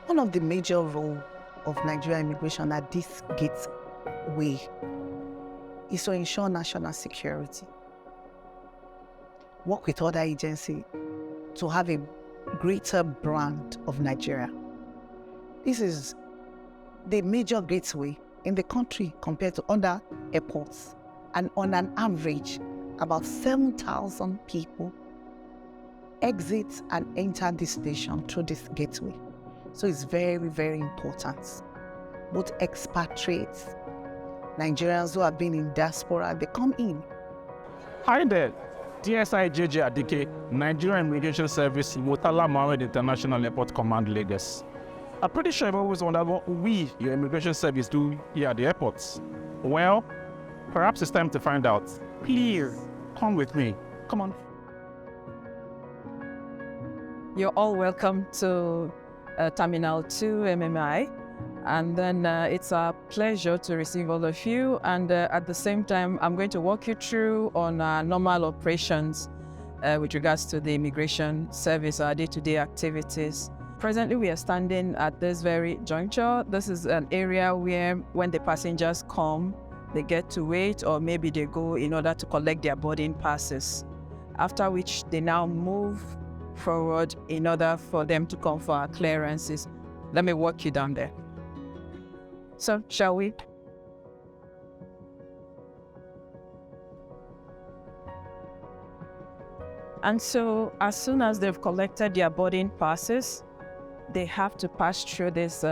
One of the major roles of Nigerian immigration at this gateway is to ensure national security. Work with other agencies to have a greater brand of Nigeria. This is the major gateway in the country compared to other airports. And on an average, about 7,000 people exit and enter this station through this gateway. So it's very, very important. Both expatriates, Nigerians who have been in diaspora, they come in. Hi there, DSI JJ Adike, Nigerian Immigration Service, Murtala Mohammed International Airport Command, Lagos. I'm pretty sure I've always wondered what we, your immigration service, do here at the airports. Well, perhaps it's time to find out. Please, come with me. Come on. You're all welcome to Terminal 2 MMI. And then it's a pleasure to receive all of you. And at the same time, I'm going to walk you through on normal operations with regards to the immigration service, our day-to-day activities. Presently, we are standing at this very juncture. This is an area where when the passengers come, they get to wait, or maybe they go in order to collect their boarding passes, after which they now move forward in order for them to come for our clearances. Let me walk you down there. So, shall we? And so, as soon as they've collected their boarding passes, they have to pass through this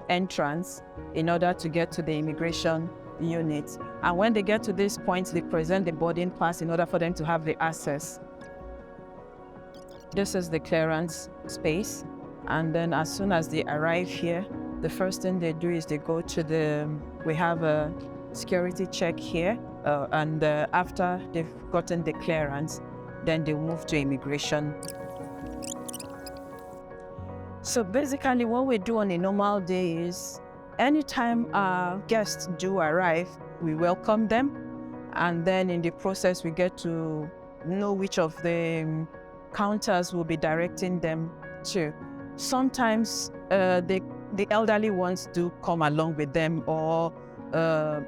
entrance in order to get to the immigration unit. And when they get to this point, they present the boarding pass in order for them to have the access. This is the clearance space. And then as soon as they arrive here, the first thing they do is they go to we have a security check here. And after they've gotten the clearance, then they move to immigration. So basically what we do on a normal day is anytime our guests do arrive, we welcome them. And then in the process, we get to know which of the counters will be directing them to. Sometimes the elderly ones do come along with them, or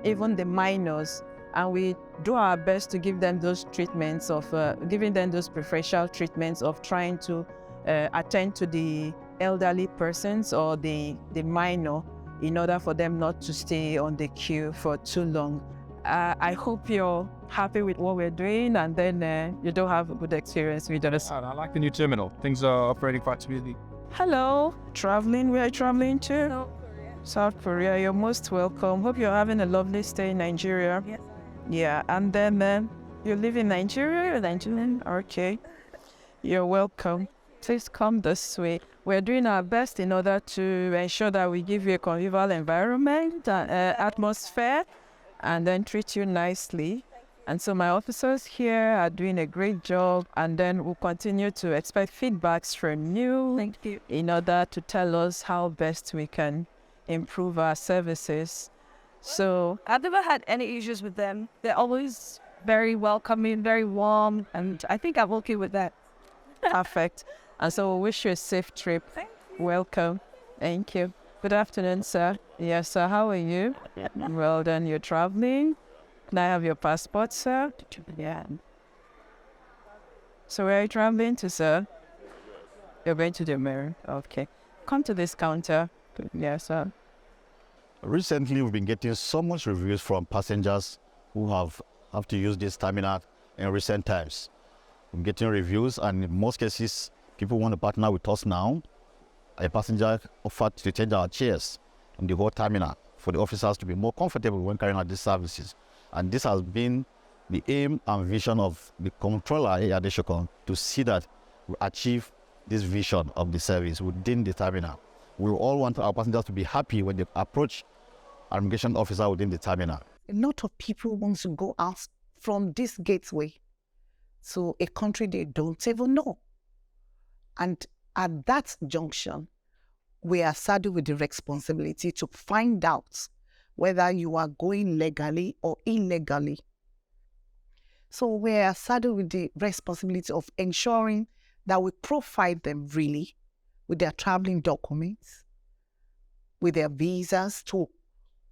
even the minors, and we do our best to give them those treatments of giving them those preferential treatments of trying to attend to the elderly persons or the minor in order for them not to stay on the queue for too long. I hope you're happy with what we're doing, and then you do have a good experience with us. I like the new terminal. Things are operating quite smoothly. Hello, traveling. Where are you traveling to? South Korea. South Korea. You're most welcome. Hope you're having a lovely stay in Nigeria. Yes. Yeah, and then you live in Nigeria? You're Nigerian? Okay. You're welcome. Please come this way. We're doing our best in order to ensure that we give you a convivial environment, atmosphere, and then treat you nicely. And so my officers here are doing a great job, and then we'll continue to expect feedbacks from you. Thank you. In order to tell us how best we can improve our services. So I've never had any issues with them. They're always very welcoming, very warm, and I think I'm okay with that. Perfect. And so we wish you a safe trip. Thank you. Welcome. Thank you. Good afternoon, sir. Yes, sir. How are you? Well done. You're traveling. Can I have your passport, sir? Yeah. So where are you traveling to, sir? You're going to the America. Okay. Come to this counter. Yes, sir. Recently, we've been getting so much reviews from passengers who have to use this terminal in recent times. We're getting reviews, and in most cases, people want to partner with us now. A passenger offered to change our chairs in the whole terminal for the officers to be more comfortable when carrying out these services. And this has been the aim and vision of the controller, Adeshokon, to see that we achieve this vision of the service within the terminal. We all want our passengers to be happy when they approach an immigration officer within the terminal. A lot of people want to go out from this gateway to a country they don't even know. And at that junction, we are saddled with the responsibility to find out whether you are going legally or illegally. So we are saddled with the responsibility of ensuring that we profile them really with their traveling documents, with their visas to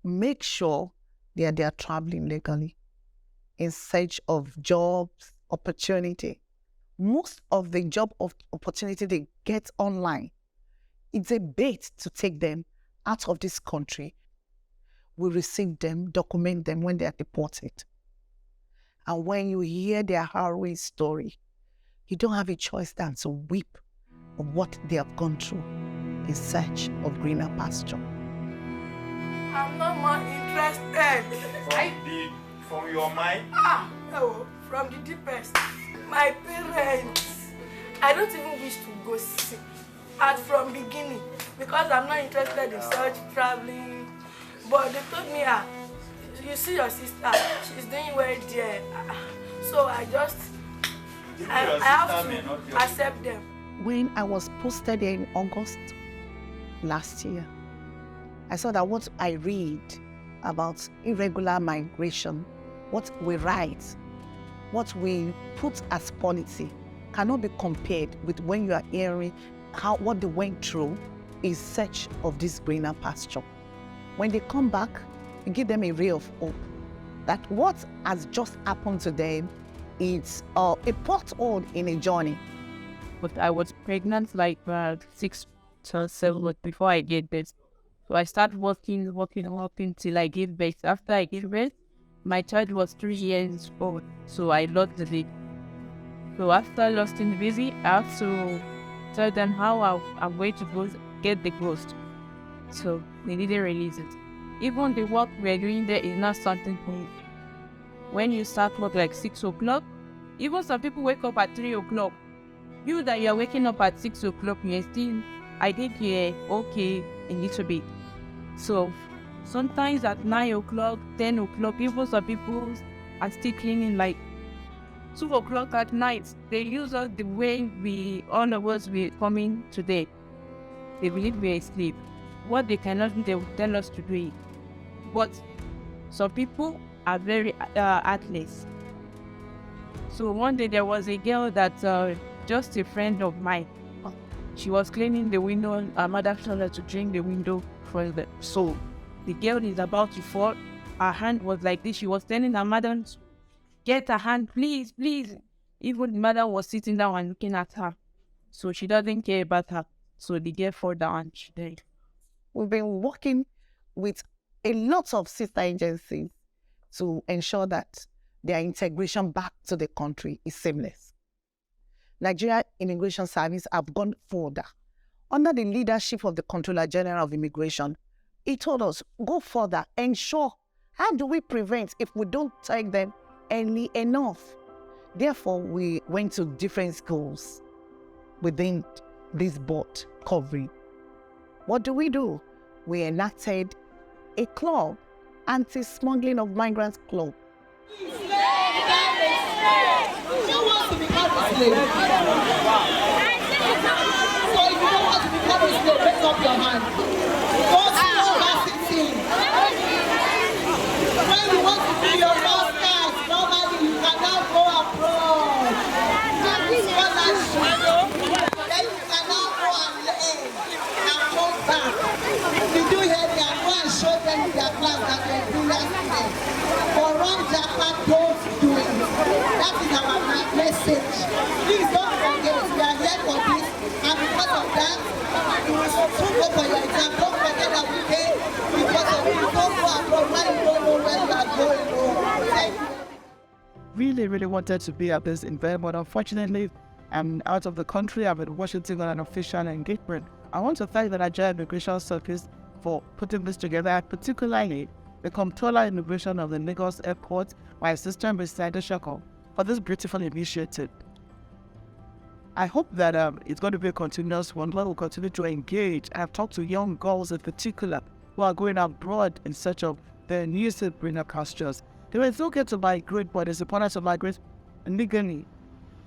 make sure they are traveling legally in search of jobs, opportunity. Most of the job opportunity they get online, it's a bait to take them out of this country. We receive them, document them when they are deported. And when you hear their harrowing story, you don't have a choice than to weep of what they have gone through in search of greener pasture. I'm not more interested. From your mind? No, from the deepest. My parents, I don't even wish to go see. As from beginning, because I'm not interested in such traveling. But they told me, you see your sister, she's doing well there. So I have to accept them. When I was posted in August last year, I saw that what I read about irregular migration, what we write, what we put as policy cannot be compared with when you are hearing what they went through in search of this greener pasture. When they come back, you give them a ray of hope that what has just happened to them is a pothole in a journey. But I was pregnant like 6 to 7 months before I gave birth. So I started working till I gave birth. After I gave birth, my child was 3 years old, so I lost the baby. So after losing the baby, I have to tell them how I'm going to go get the ghost. So they didn't release it. Even the work we're doing there is not something new. When you start work like 6 o'clock, even some people wake up at 3 o'clock. You that you're waking up at 6 o'clock, you're still, I think you're okay a little bit. So sometimes at 9 o'clock, 10 o'clock, even some people are still cleaning like 2 o'clock at night. They use us the way all of us were coming today. They believe we're asleep. What they cannot do, they will tell us to do it. But some people are very heartless. So one day there was a girl that just a friend of mine. She was cleaning the window. Her mother told her to drink the window from the. So the girl is about to fall. Her hand was like this. She was telling her mother to get her hand, please, please. Even the mother was sitting down and looking at her. So she doesn't care about her. So the girl fell down and she died. We've been working with a lot of sister agencies to ensure that their integration back to the country is seamless. Nigeria Immigration Service have gone further. Under the leadership of the Controller General of Immigration, he told us, go further, ensure. How do we prevent if we don't take them early enough? Therefore, we went to different schools within this board covering. What do? We enacted a club, Anti-Smuggling of Migrants Club. Who wants to become a slave? So if you don't want to become a slave, raise up your hand. Those over 16. When you want to be your masters, normally you cannot go abroad. That is scholarship. Then you cannot go and learn and come back. If you do here, they are going to show them in their class that they are brilliant students. For wrong Japan, don't do it. That is our message. Please don't forget, we are here for this, and because of that, you will soon go for your exam. Don't forget that we pay because of you. Don't go abroad when you don't know where you are going. Thank you. Really wanted to be at this event, but unfortunately, I'm out of the country. I'm in Washington on an official engagement. I want to thank the Nigerian Immigration Service for putting this together, and particularly the Comptroller Immigration of the Lagos Airport, my assistant, Mr. Adeshako, for this beautiful initiative. I hope that it's going to be a continuous one where we'll continue to engage. I've talked to young girls in particular who are going abroad in search of their new greener pastures. They will still get to migrate, but it's important to migrate legally,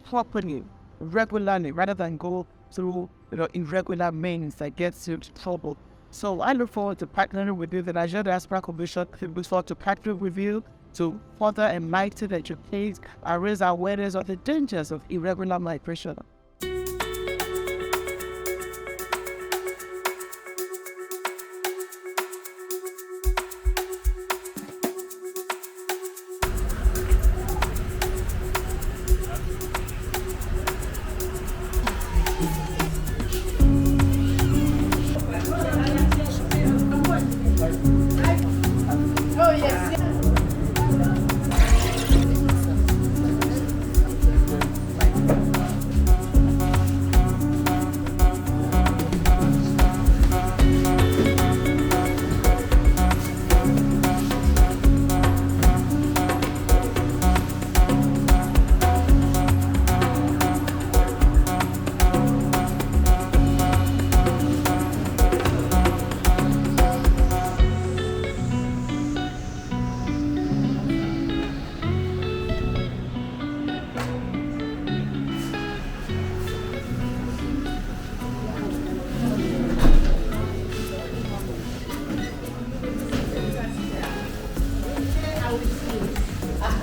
properly, regularly, rather than go through irregular means that gets you into trouble. So I look forward to partnering with you, the Nigerian Diaspora Commission. I look forward to partnering with you to further enlighten, educate, and raise awareness of the dangers of irregular migration.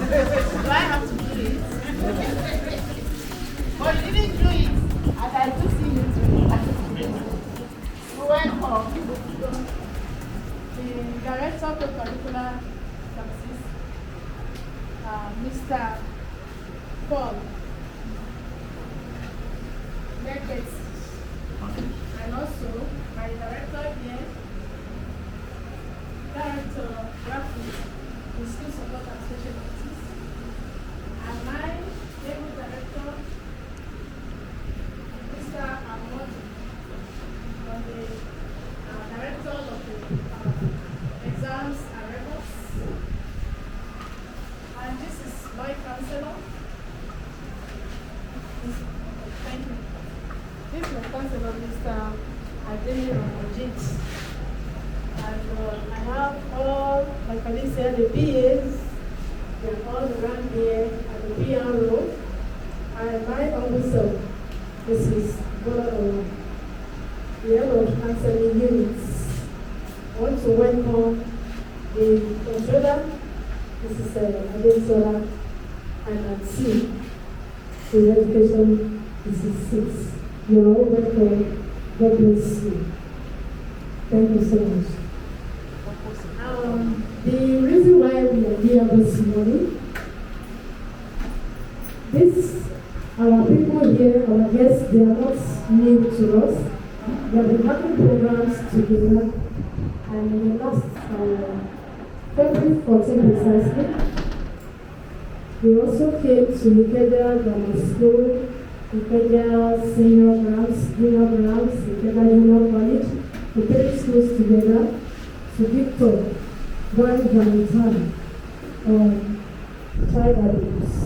Do I have to do it? But you didn't do it, and I do see you do it. Welcome. The Director of Curricular Services, Mr. Paul Beckett, and also my director here, Director Trafficking, the School Support and Special Duties, and my able director, Mr. Amodi, on the director of the exams and records. And this is my counselor. Thank you. This is my counselor, Mr. Ademi Ramojit. And I have all my colleagues here, the PAs, they're all around here at the PRO. And my humble self, this is the head of counseling units. I want to welcome the controller, this is Adesola, and Nancy. The education, this is 6. You are all welcome. God bless you. Thank you so much. The reason why we are here this morning, our people here, our guests, they are not new to us. We have been having programs together, and in the last February 14 precisely, we also came to Ikeja Grammar School, Ikeja Senior Grounds, Junior Grounds, Ikeja Junior College, the 3 schools together to give talk during Valentine on child abuse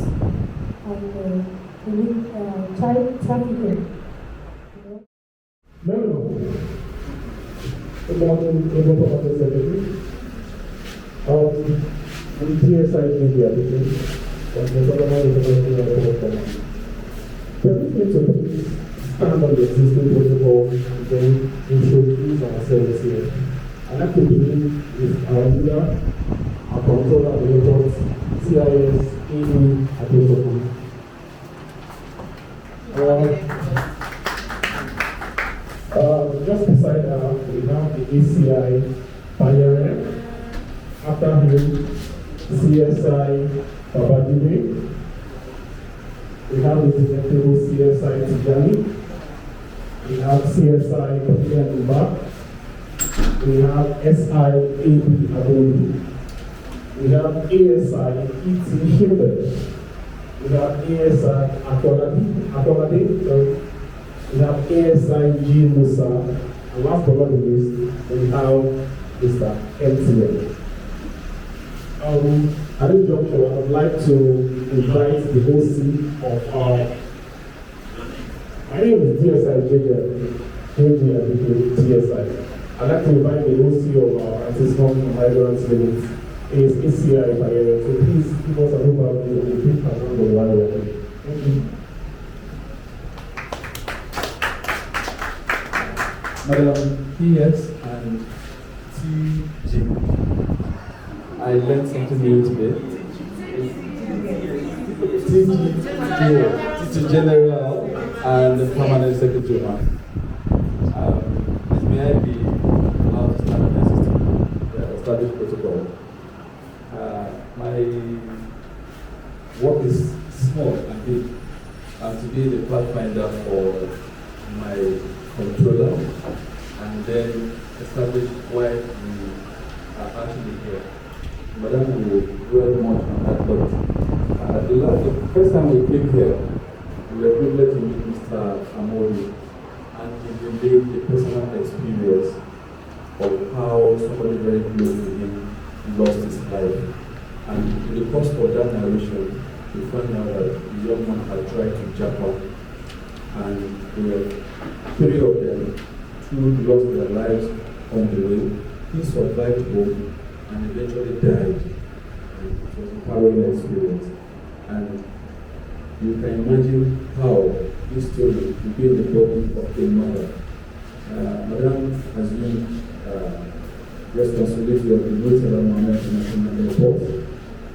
and child trafficking. No. Good morning, Permanent Secretary. The TSI media because of the Solomon University of Command. Permit me to please stand on the existing protocol and then introduce ourselves here. I'd like to begin with our leader, our controller, the report, CIS, Amy, Adesola. Just beside her, we have the ACI Bayern. After him, CSI Babajide. We have the detectable CSI Tijani. We have CSI Kofiya Nuba. We have SIAB Aboli. We have ASI E.T. Hilbert. We have ASI Akolade. We have ASI G. Musa. And last but not least, we have Mr. MTN. At this juncture, I would like to invite the OC of our. My name is DSI JJ TSI. I'd like to invite the OC of our Anti-Smuggling Migrants Unit, is ACI Bayern. So please give us an overview of the brief background of why we are here. Thank you. Madam PS and TG. I learned something new today. TG General and the Permanent Secretary. May I be allowed to start the established protocol? My work is small and big. To be the pathfinder for my controller and then establish why we are actually here. Madam will dwell much on that, but the first time we came here, we were privileged to meet Mr. Amori, and he relayed the personal experience of how somebody very close to him lost his life. And in the course of that narration, we found out that the young man had tried to jump up, and there were 3 of them who lost their lives on the way. He survived home and eventually died. And it was a harrowing experience. And you can imagine how this story will be in the body of a mother. Madam assumed responsibility of the Hotel International Airport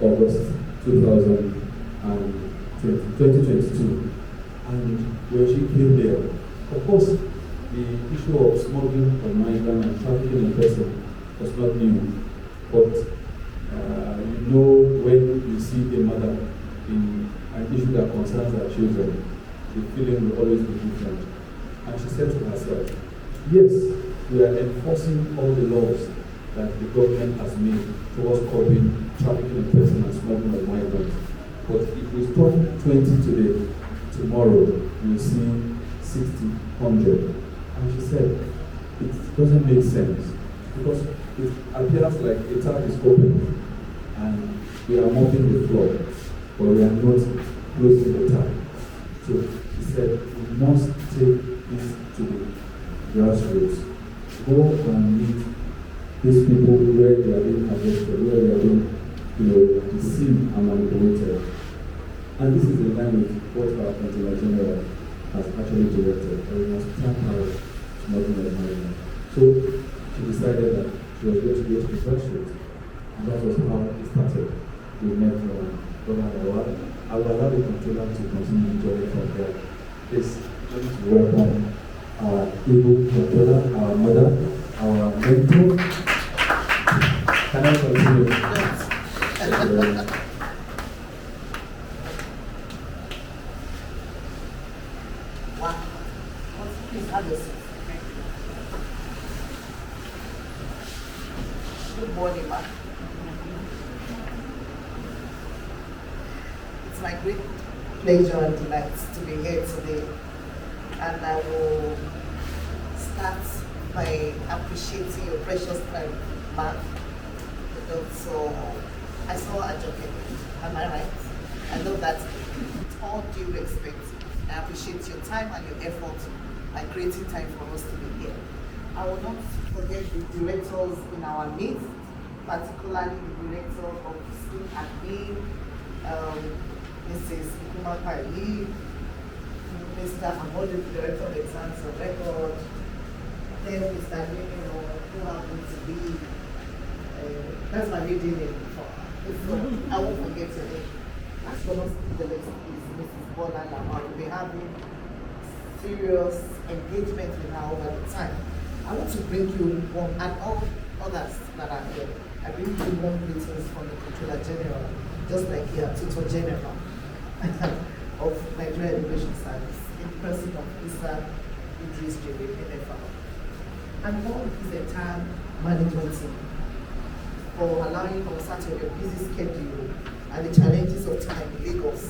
August 2022. And when she came there, of course, the issue of smuggling of migrants and trafficking in person was not new. But when you see a mother in an issue that concerns her children, the feeling will always be different. And she said to herself, yes, we are enforcing all the laws that the government has made towards curbing trafficking in person and smuggling of migrants. But if we stop 20 today, tomorrow we'll see 60, 100. And she said, it doesn't make sense because it appears like a tap is open and we are mopping the floor, but we are not closing the tap. So she said, we must take this to the grassroots. Go and meet these people where they are being arrested, where they are being, deceived and manipulated. And this is in line with what our Controller General has actually directed. We must tap out smuggling of migrants. So she decided that she was going to go to the grassroots. And that was how it started. We met Governor Awad. I will allow the controller to continue the journey from there. Please, let me welcome our able controller, our mother, our mentor. Can I continue? Please have your seat. Good morning, ma'am. It's my great pleasure and delight to be here today. And I will start by appreciating your precious time, ma'am. So I saw a joking. Am I right? I know that with all due respect, I appreciate your time and your effort by creating time for us to be here. I will not forget the directors in our midst, particularly the director of School Admin, Mrs. Ikuma Pali, Mr. Amode, the director of Exams and Record, then Mr. Nino, who happens to be, that's my middle name. So I won't forget your name. As well as the list is Mrs. Bola Lamar. We'll be having serious engagement with her over the time. I want to bring you one, and all others that are here, I bring you one greetings from the Controller General, just like here, Tutor General of Nigeria Immigration Service, in person of Mr. Idris Jere, NFR. And all his entire management team for allowing us out of your busy schedule and the challenges of time in Lagos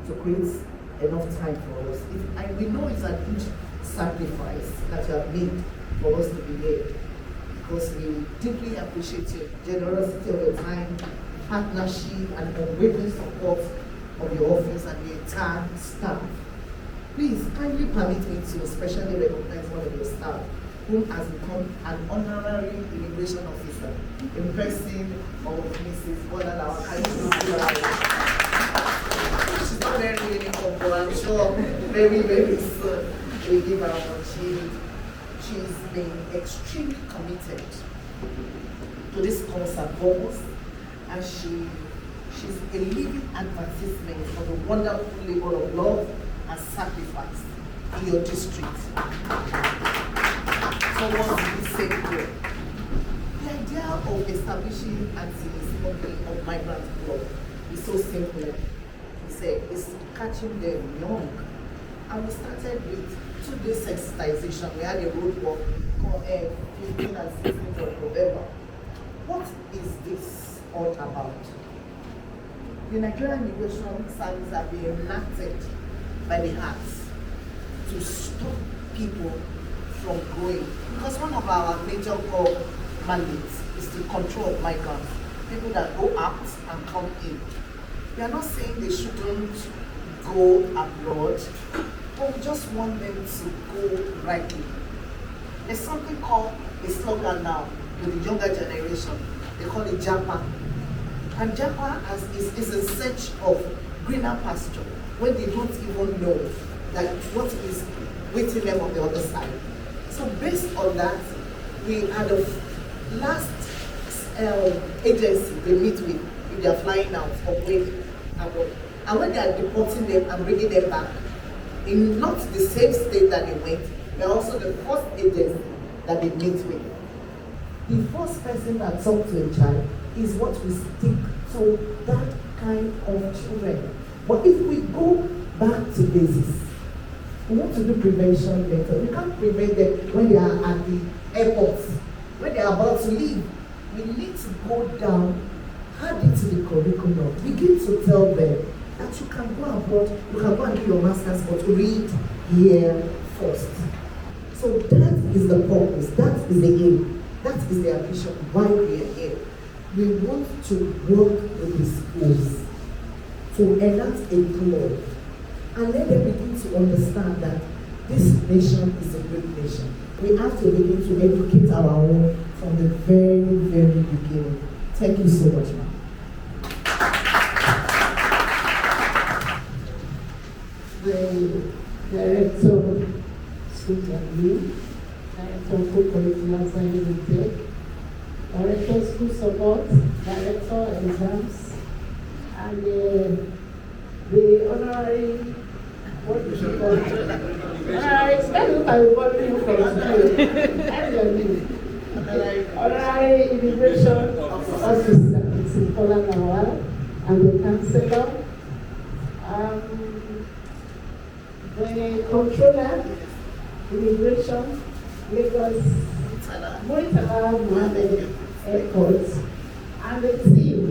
to create enough time for us. And we know it's a huge sacrifice that you have made for us to be here, because we deeply appreciate your generosity of your time, partnership, and unwavering support of your office and the entire staff. Please kindly permit me to especially recognize one of your staff who has become an honorary immigration officer in person of Mrs. Bola Lawal. She's not very really but I'm sure very, very soon we give her one. She's been extremely committed to this cause and purpose, and she's a living advertisement for the wonderful labor of love and sacrifice in your district. Towards this same goal. The idea of establishing anti-smuggling of migrant blood is so simple. We say it's catching them young. And we started with 2-day sensitization. We had a roadwork called 15th and 16th of November. What is this all about? The Nigerian Immigration Service have been enacted by the hearts to stop people from growing. Because one of our major core mandates is the control of migrants, people that go out and come in. We are not saying they shouldn't go abroad, but we just want them to go rightly. There's something called a slogan now with the younger generation. They call it Japa. And Japa is a search of greener pasture when they don't even know that what is waiting them on the other side. So based on that, we had the last agency they meet with if they are flying out or when abroad. And when they are deporting them and bringing them back, in not the same state that they went, but also the first agency that they meet with. The first person that talks to a child is what we stick to that kind of children. But if we go back to basics, we want to do prevention better. We can't prevent them when they are at the airports, when they are about to leave. We need to go down, add it to the curriculum, begin to tell them that you can go abroad, you can go and do your master's, but read here first. So that is the purpose, that is the aim, that is the ambition why we are here. We want to work with the schools to enact a law and let them begin to understand that this nation is a great nation. We have to begin to educate our own from the very, very beginning. Thank you so much, ma'am. The Director of Schools and Youth, Director of Curriculum Science and Tech, Director of School Support, Director of Exams, and the honorary, what do you call it? That's what I want you from today. That's your name. Honorary Immigration Officer, Mrs. Paula Nawal, and the Councillor. The Controller, Immigration, Lagos, Muritala Mohammed Airport, and the team.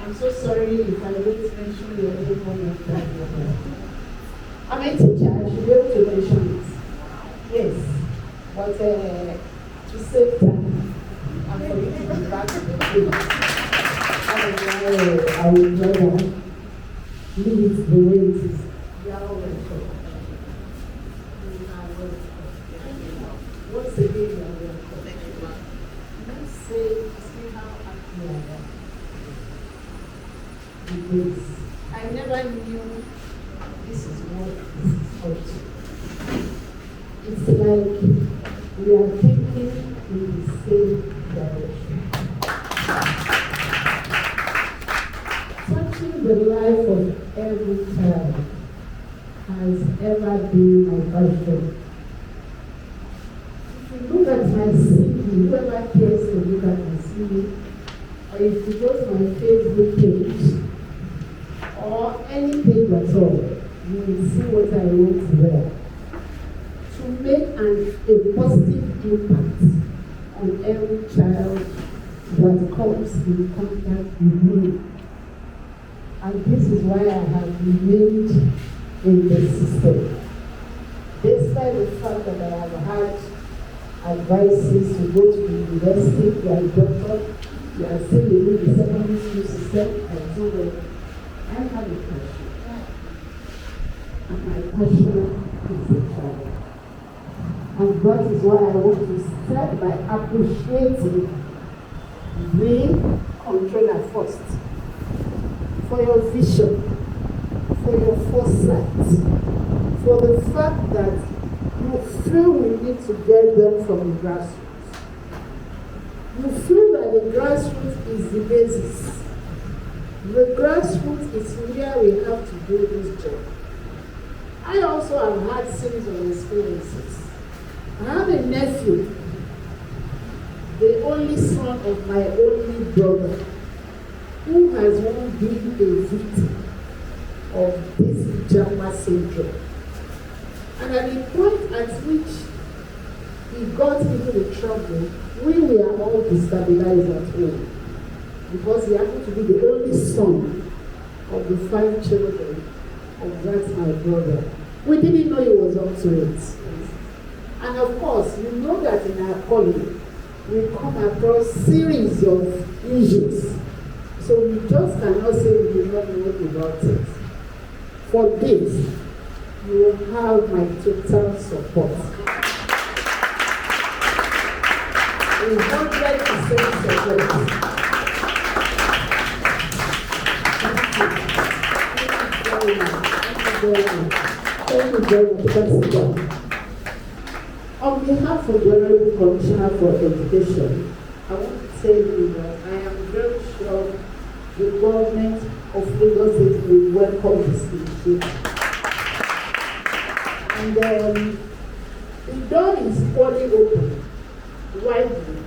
I'm so sorry if I didn't mention your name one of that. I'm a teacher, I should be able to mention it. Yes, but to save time, I'm going to be back to the field. I will never leave it the way it is. You are all welcome. Once again, you are welcome. Let's see how happy I am. Because I never knew this is what this is up to. It's like we are thinking in the same direction. Touching the life of every child has ever been my passion. If you look at my CV, whoever cares to look at my CV, or if you go to my Facebook page, or any page at all, you will see what I wrote there. To make a positive impact on every child that comes in contact with me. And this is why I have remained in the system. Despite the fact that I have had advices to go to the university, you are a doctor, you are still within the secondary school system, I told them, I have a passion. And my passion is a child. And that is why I want to start by appreciating the controller first for your vision, for your foresight, for the fact that you feel we need to get them from the grassroots. You feel that the grassroots is the basis. The grassroots is where we have to do this job. I also have had series of experiences. I have a nephew, the only son of my only brother, who has only been a victim of this JAMA syndrome. And at the point at which he got into the trouble, we were all destabilized at home, because he happened to be the only son of the 5 children of that my brother. We didn't know he was up to it. And of course, you know that in our calling, we come across series of issues. So we just cannot say we do not know about it. For this, you will have my total support. 100% support. Thank you very much. Thank you. On behalf of the Honorable Commissioner for Education, I want to tell you that I am very sure the government of Lagos State will welcome this initiative. And the door is fully open, widely,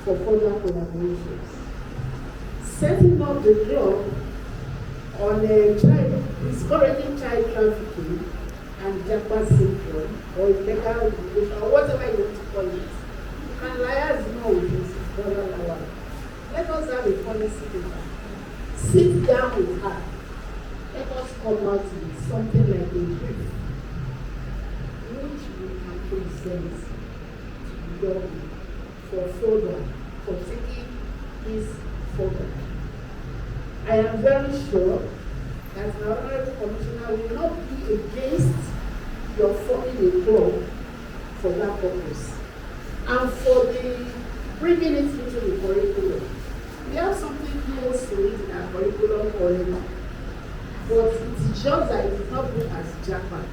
for further collaborations. Setting up the club on discouraging child trafficking and Japa syndrome, or illegal immigration, or whatever you want to call it. You can liars know this is Let us have a policy paper. Sit down with her. Let us come out with something like a brief, which we can present to the government for taking this further. I am very sure that the Honorable Commissioner will not be against your forming a club for that purpose. And for the bringing it into the curriculum. We have something close to it in our curriculum already, but it's just that it is not good as Japan.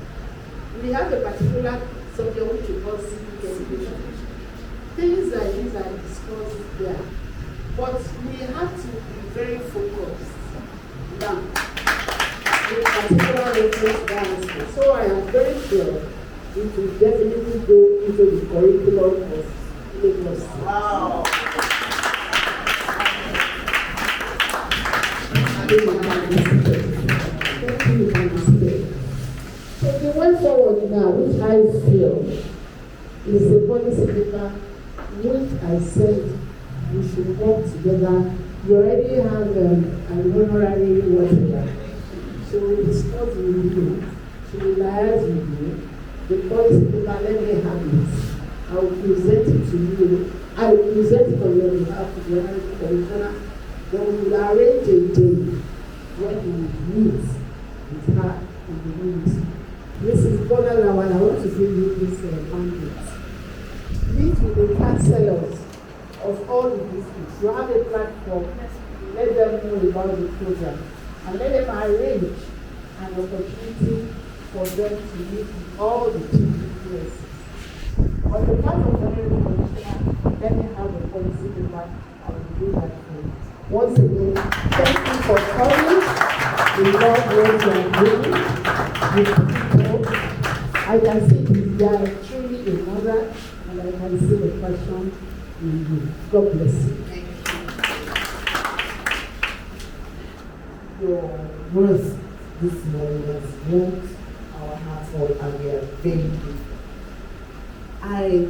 We have a particular subject which we call civic education. Things like these are discussed there, but we have to be very focused now. In particular reference dance. So I am very sure it will definitely go into the curriculum of Lagos. Wow. So the way forward now, which I feel is a policy paper, which I said we should work together. You already have an honorary whatever. She will discuss with you. She will liaise with you. The policy paper, let me have it. I will present it to you. I will present it on your behalf to the Honorable Commissioner. Then we will arrange a day when we will meet with her in the unity. Mrs. Bonalawan, I want to give you this mandate. Meet with the councillors of all the districts. You have a platform. Let them know about the program. And let them arrange an opportunity for them to meet with all the chief places. On the part of the Honorable Commissioner, let me have a policy paper. I will do that for you. Once again, thank you for coming. We love what you are doing with people. I can see you are truly a mother, and I can see the passion in you. God bless you. Your words this morning has warmed our hearts all, and we are very grateful. I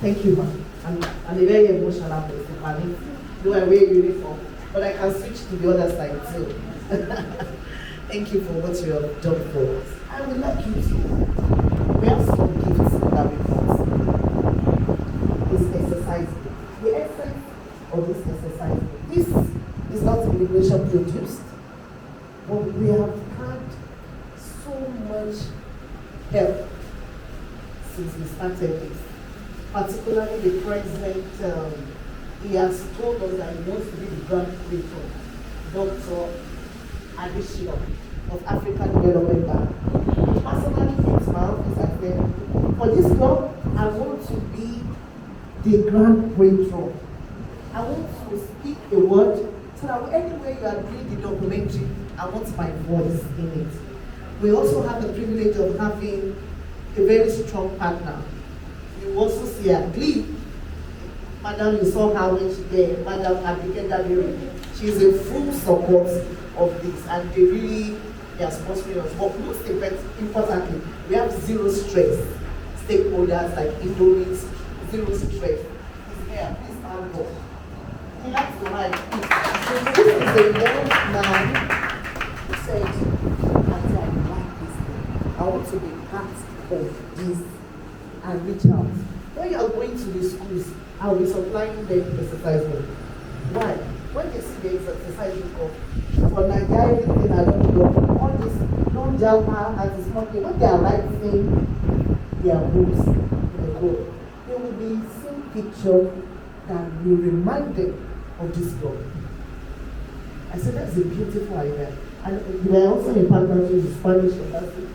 thank you, ma'am. I'm a very emotional person. I mean, though I wear uniform, but I can switch to the other side too. Thank you for what you have done for us. I would like you to, we have some gifts that we got. This exercise book. The essence of this exercise book. This is not immigration produced, but we have had so much help since we started this. Particularly the president, he has told us that he wants to be the grand patron, Dr. Adishio of African Development Bank. Personally, it's my office, I said, for this club, I want to be the grand patron. I want to speak a word so that anywhere you are doing the documentary, I want my voice in it. We also have the privilege of having a very strong partner. You also see her Glee. Madam, you saw her when she came, Madam Abikenda. She's a full support of this, and they are sponsoring us. But most importantly, we have zero stress. Stakeholders like Indonesia, zero stress. He's here, please stand up. He likes to hide. This is a young man who said, Auntie, I like this thing. I want to be part of this and reach out. When you are going to the schools, I will be supplying them exercise book. Why? When they see the exercise book for Nigeria, everything I don't know, all this non-Java anti-smuggling, when they are writing their books in the book, they will be seeing pictures that will remind them of this book. I said that's a beautiful idea. And we are also in partnership with Spanish Embassy.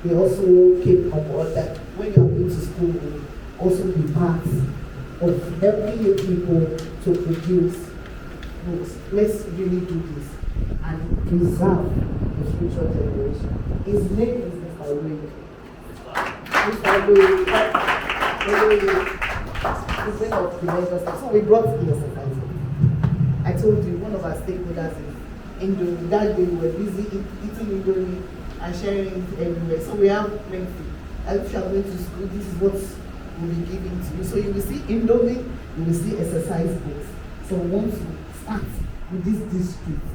They also came on board that when you are going to school, we also be part of helping you people to produce books. Let's really do this and preserve the future generation. His name is Mr. Louis. Mr. Louis, president of the Lagos State. So we brought the exercise. I told you, one of our stakeholders is Indomie. That day we were busy eating Indomie and sharing it everywhere. So we have plenty. And if you are going to school, this is what we'll be giving to you. So you will see Indomie, you will see exercise books. So we want to start with this district.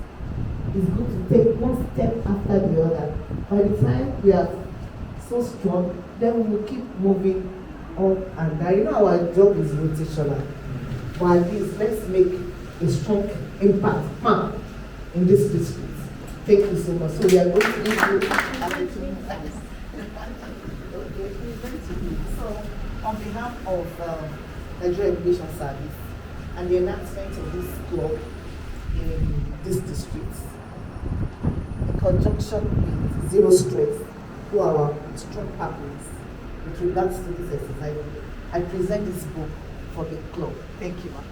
It's good to take one step after the other. By the time we are so strong, then we will keep moving up and down. You know, our job is rotational. But at least let's make a strong impact in this district. Thank you so much. So we are going to give you So on behalf of Nigeria Immigration Service and the announcement of this club in this district, in conjunction with Zero Stress, who are our strong partners with regards to this exercise, I present this book for the club. Thank you, ma'am.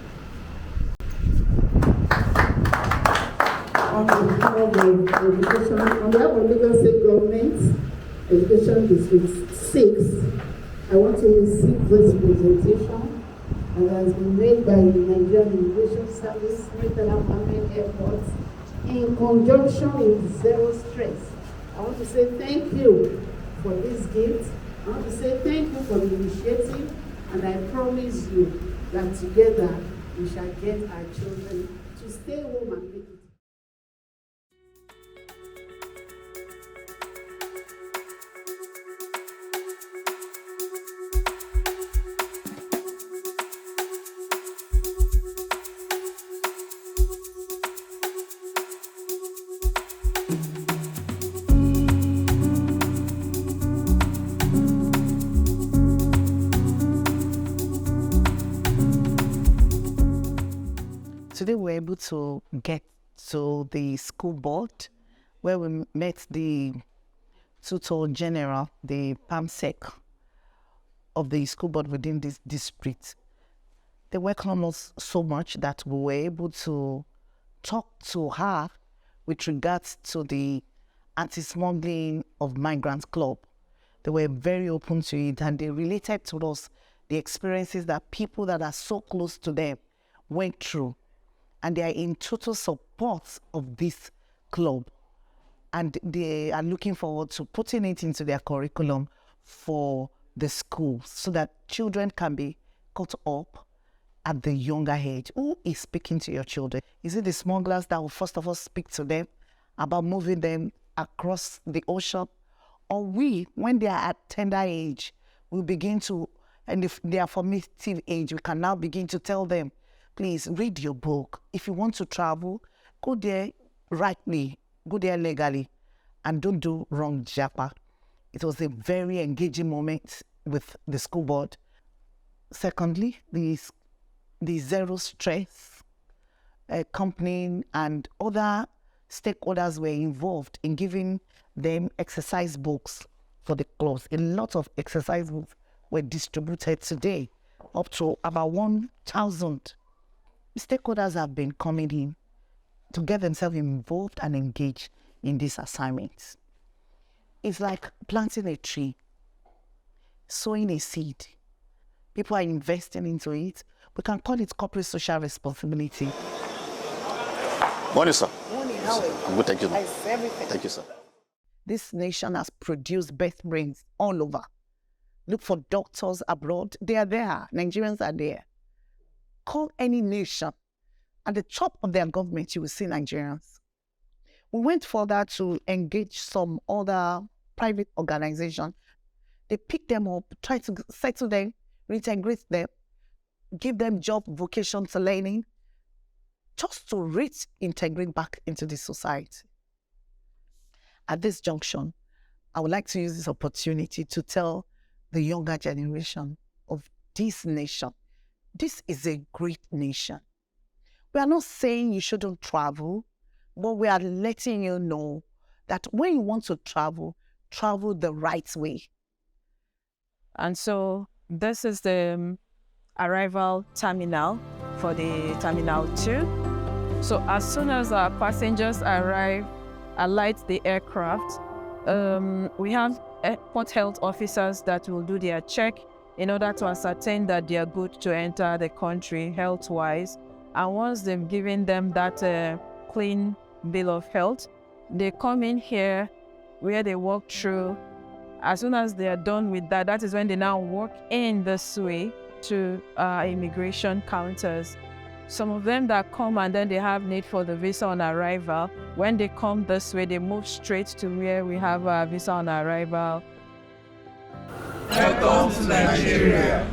On behalf of education, on behalf of Lagos State Government, Education District 6, I want to receive this presentation that has been made by the Nigerian Immigration Service, Murtala Mohammed Airport, in conjunction with Zero Stress. I want to say thank you for this gift. I want to say thank you for the initiative, and I promise you that together we shall get our children to stay home and make it. Today we were able to get to the school board where we met the tutor general, the PAMSEC of the school board within this district. They welcomed us so much that we were able to talk to her with regards to the Anti-Smuggling of Migrants Club. They were very open to it, and they related to us the experiences that people that are so close to them went through. And they are in total support of this club. And they are looking forward to putting it into their curriculum for the schools so that children can be caught up at the younger age. Who is speaking to your children? Is it the smugglers that will first of all speak to them about moving them across the ocean? Or we, when they are at tender age, we begin to, and if they are formative age, we can now begin to tell them, please read your book. If you want to travel, go there rightly, go there legally, and don't do wrong japa. It was a very engaging moment with the school board. Secondly, the Zero Stress company and other stakeholders were involved in giving them exercise books for the clubs. A lot of exercise books were distributed today, up to about 1,000. Stakeholders have been coming in to get themselves involved and engaged in these assignments. It's like planting a tree, sowing a seed. People are investing into it. We can call it corporate social responsibility. Morning, sir. Morning, how are you? I'm good, thank you. How's everything? Thank you, sir. This nation has produced birth brains all over. Look for doctors abroad. They are there. Nigerians are there. Call any nation. At the top of their government, you will see Nigerians. We went further to engage some other private organizations. They pick them up, try to settle them, reintegrate them, give them job, vocation to learning, just to reintegrate back into the society. At this junction, I would like to use this opportunity to tell the younger generation of this nation, this is a great nation. We are not saying you shouldn't travel, but we are letting you know that when you want to travel, travel the right way. And so this is the arrival terminal for the Terminal 2. So as soon as our passengers alight the aircraft, we have airport health officers that will do their check in order to ascertain that they are good to enter the country health-wise. And once they've given them that clean bill of health, they come in here where they walk through. As soon as they are done with that, that is when they now walk in this way to immigration counters. Some of them that come and then they have need for the visa on arrival, when they come this way, they move straight to where we have a visa on arrival. Welcome to Nigeria.